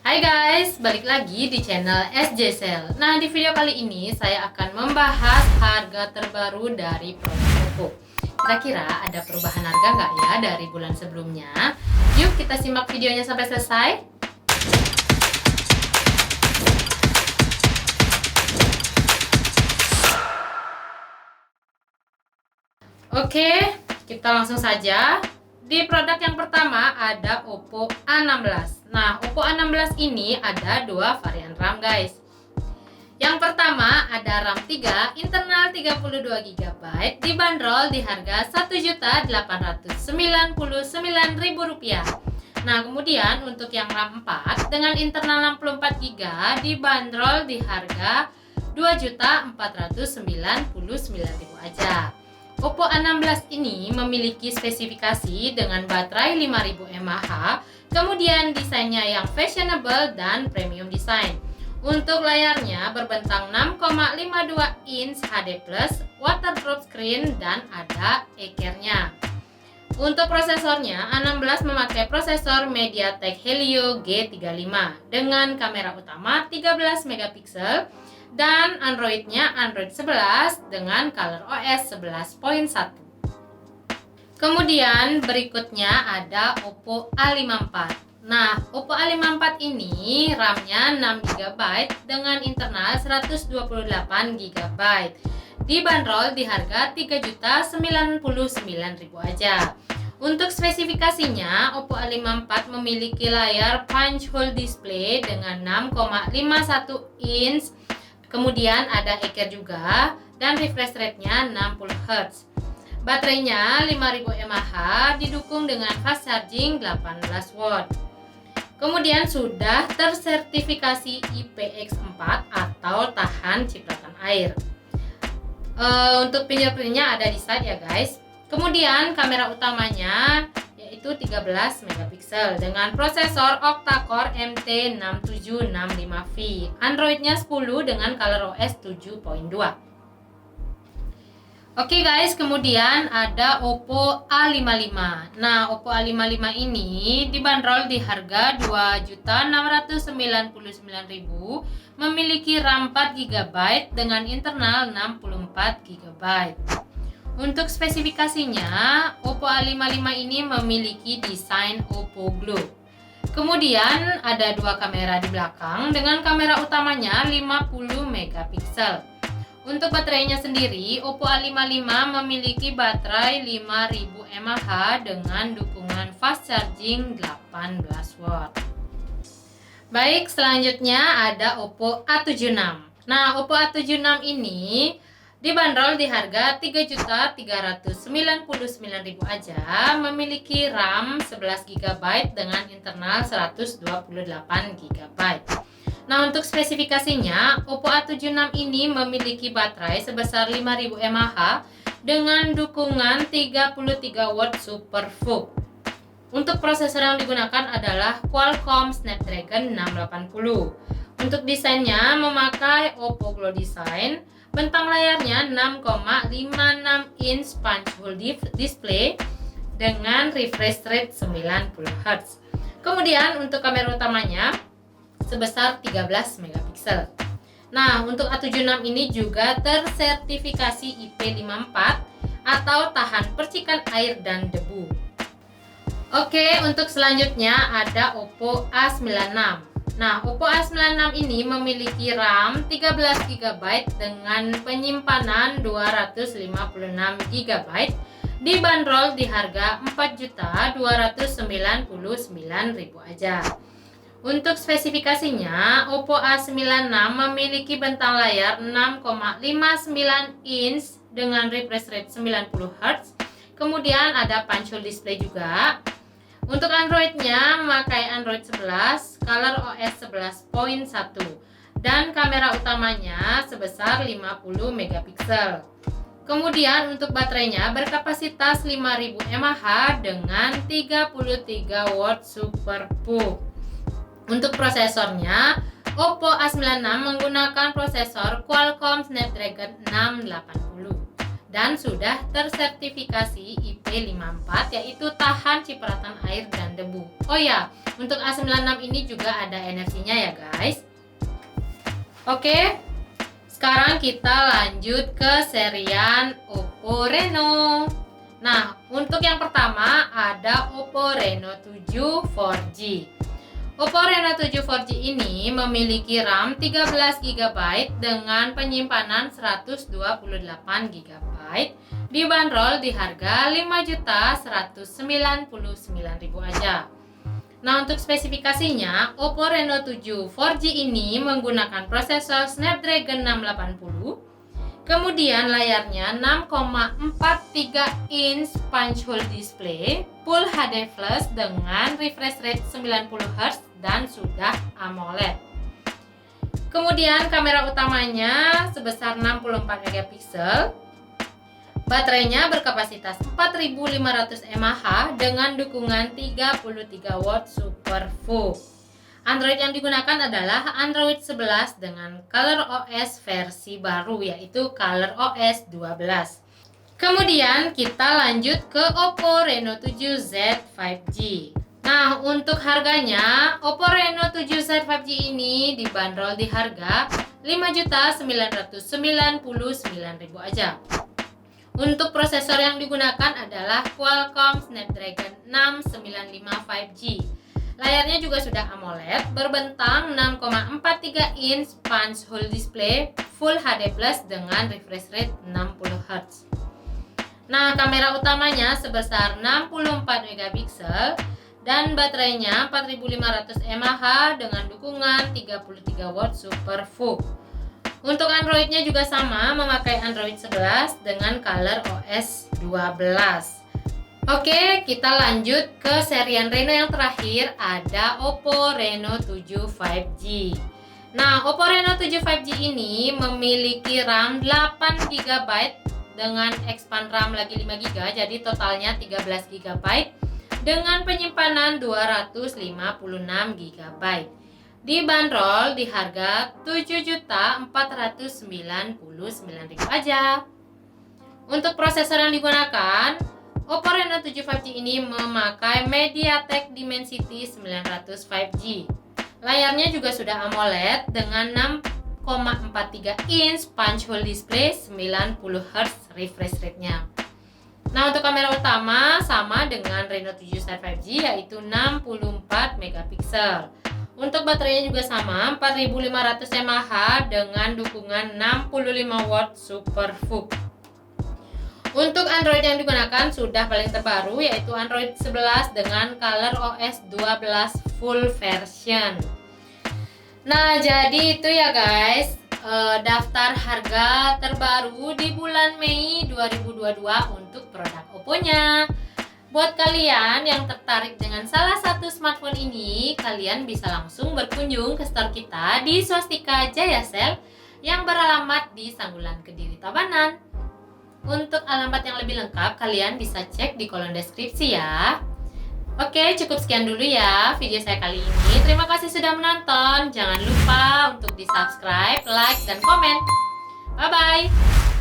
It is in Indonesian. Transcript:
Hai guys, balik lagi di channel SJ Sale. Nah, di video kali ini saya akan membahas harga terbaru dari produk Oppo. Kira-kira ada perubahan harga nggak ya dari bulan sebelumnya? Yuk kita simak videonya sampai selesai. Oke, kita langsung saja. Di produk yang pertama ada Oppo A16. Nah, Oppo A16 ini ada dua varian RAM guys. Yang pertama ada RAM 3 internal 32 GB dibanderol di harga Rp1.899.000. Nah, kemudian untuk yang RAM 4 dengan internal 64 GB dibanderol di harga Rp2.499.000 aja. Oppo A16 ini memiliki spesifikasi dengan baterai 5000 mAh, kemudian desainnya yang fashionable dan premium design. Untuk layarnya berbentang 6,52 inch HD+, waterproof screen dan ada eCare-nya. Untuk prosesornya, A16 memakai prosesor MediaTek Helio G35 dengan kamera utama 13 megapiksel dan Android-nya Android 11 dengan ColorOS 11.1. Kemudian berikutnya ada Oppo A54. Nah, Oppo A54 ini RAM-nya 6 GB dengan internal 128 GB. Dibanderol di harga Rp3.099.000 aja. Untuk spesifikasinya, Oppo A54 memiliki layar punch hole display dengan 6,51 inch. Kemudian ada eCare juga dan refresh rate-nya 60 Hz. Baterainya 5000 mAh didukung dengan fast charging 18 watt. Kemudian sudah tersertifikasi IPX4 atau tahan cipratan air. Untuk fingerprint-nya ada di side ya guys. Kemudian kamera utamanya yaitu 13 megapiksel dengan prosesor octa-core MT6765V. Android-nya 10 dengan ColorOS 7.2. Oke guys, kemudian ada Oppo A55. Nah, Oppo A55 ini dibanderol di harga Rp2.699.000, memiliki RAM 4 GB dengan internal 64 GB. Untuk spesifikasinya, Oppo A55 ini memiliki desain Oppo Glow. Kemudian ada dua kamera di belakang dengan kamera utamanya 50 megapiksel. Untuk baterainya sendiri, Oppo A55 memiliki baterai 5000 mAh dengan dukungan fast charging 18 watt. Baik, selanjutnya ada Oppo A76. Nah, Oppo A76 ini dibanderol di harga Rp3.399.000 aja, memiliki RAM 11 GB dengan internal 128 GB. Nah, untuk spesifikasinya, Oppo A76 ini memiliki baterai sebesar 5000 mAh dengan dukungan 33 watt Super VOOC. Untuk prosesor yang digunakan adalah Qualcomm Snapdragon 680. Untuk desainnya memakai Oppo Glow Design. Bentang layarnya 6,56 inch punch hole display dengan refresh rate 90 Hz. Kemudian untuk kamera utamanya sebesar 13 megapiksel. Nah, untuk A76 ini juga tersertifikasi IP54 atau tahan percikan air dan debu. Oke, untuk selanjutnya ada Oppo A96. Nah, Oppo A96 ini memiliki RAM 13 GB dengan penyimpanan 256 GB, dibanderol di harga Rp4.299.000 aja. Untuk spesifikasinya, Oppo A96 memiliki bentang layar 6,59 inch dengan refresh rate 90 Hz. Kemudian ada punch hole display juga. Untuk Android-nya memakai Android 11, ColorOS 11.1 dan kamera utamanya sebesar 50 megapiksel. Kemudian untuk baterainya berkapasitas 5000 mAh dengan 33 watt Super VOOC. Untuk prosesornya, Oppo A96 menggunakan prosesor Qualcomm Snapdragon 680 dan sudah tersertifikasi IP IP54, yaitu tahan cipratan air dan debu. Oh ya, untuk A96 ini juga ada NFC-nya ya guys. Oke, sekarang kita lanjut ke serian Oppo Reno. Nah, untuk yang pertama ada Oppo Reno 7 4G. Oppo Reno 7 4G ini memiliki RAM 13 GB dengan penyimpanan 128 GB, dibanderol di harga 5.199.000 aja. Nah, untuk spesifikasinya, Oppo Reno 7 4G ini menggunakan prosesor Snapdragon 680. Kemudian layarnya 6,43 inch punch hole display Full HD Plus dengan refresh rate 90 Hz dan sudah AMOLED. Kemudian kamera utamanya sebesar 64 megapiksel. Baterainya berkapasitas 4500 mAh dengan dukungan 33 watt Super VOOC. Android yang digunakan adalah Android 11 dengan ColorOS versi baru, yaitu ColorOS 12. Kemudian kita lanjut ke Oppo Reno 7Z 5G. Nah, untuk harganya Oppo Reno 7Z 5G ini dibanderol di harga 5.999.000 aja. Untuk prosesor yang digunakan adalah Qualcomm Snapdragon 695 5G. Layarnya juga sudah AMOLED berbentang 6,43 inch punch hole display Full HD Plus dengan refresh rate 60 Hz. Nah, kamera utamanya sebesar 64 megapiksel dan baterainya 4500 mAh dengan dukungan 33 watt Super VOOC. Untuk Androidnya juga sama, memakai Android 11 dengan ColorOS 12. Oke, kita lanjut ke serian Reno yang terakhir, ada Oppo Reno 7 5G. Nah, Oppo Reno 7 5G ini memiliki RAM 8 GB dengan expand RAM lagi 5 GB, jadi totalnya 13 GB dengan penyimpanan 256 GB. Dibanderol di harga 7.499.000 aja. Untuk prosesor yang digunakan, Oppo Reno 7 5G ini memakai MediaTek Dimensity 900 5G. Layarnya juga sudah AMOLED dengan 6,43 inch punch hole display 90 Hz refresh rate-nya. Nah, untuk kamera utama sama dengan Reno 7Z 5G, yaitu 64 megapiksel. Untuk baterainya juga sama, 4500 mAh dengan dukungan 65 watt Super VOOC. Untuk Android yang digunakan sudah paling terbaru, yaitu Android 11 dengan ColorOS 12 full version. Nah, jadi itu ya guys, daftar harga terbaru di bulan Mei 2022 untuk produk Oppo-nya. Buat kalian yang tertarik dengan salah satu smartphone ini, kalian bisa langsung berkunjung ke store kita di Swastika Jaya Sale yang beralamat di Sanggulan Kediri Tabanan. Untuk alamat yang lebih lengkap, kalian bisa cek di kolom deskripsi ya. Oke, cukup sekian dulu ya video saya kali ini. Terima kasih sudah menonton. Jangan lupa untuk di subscribe, like, dan komen. Bye-bye.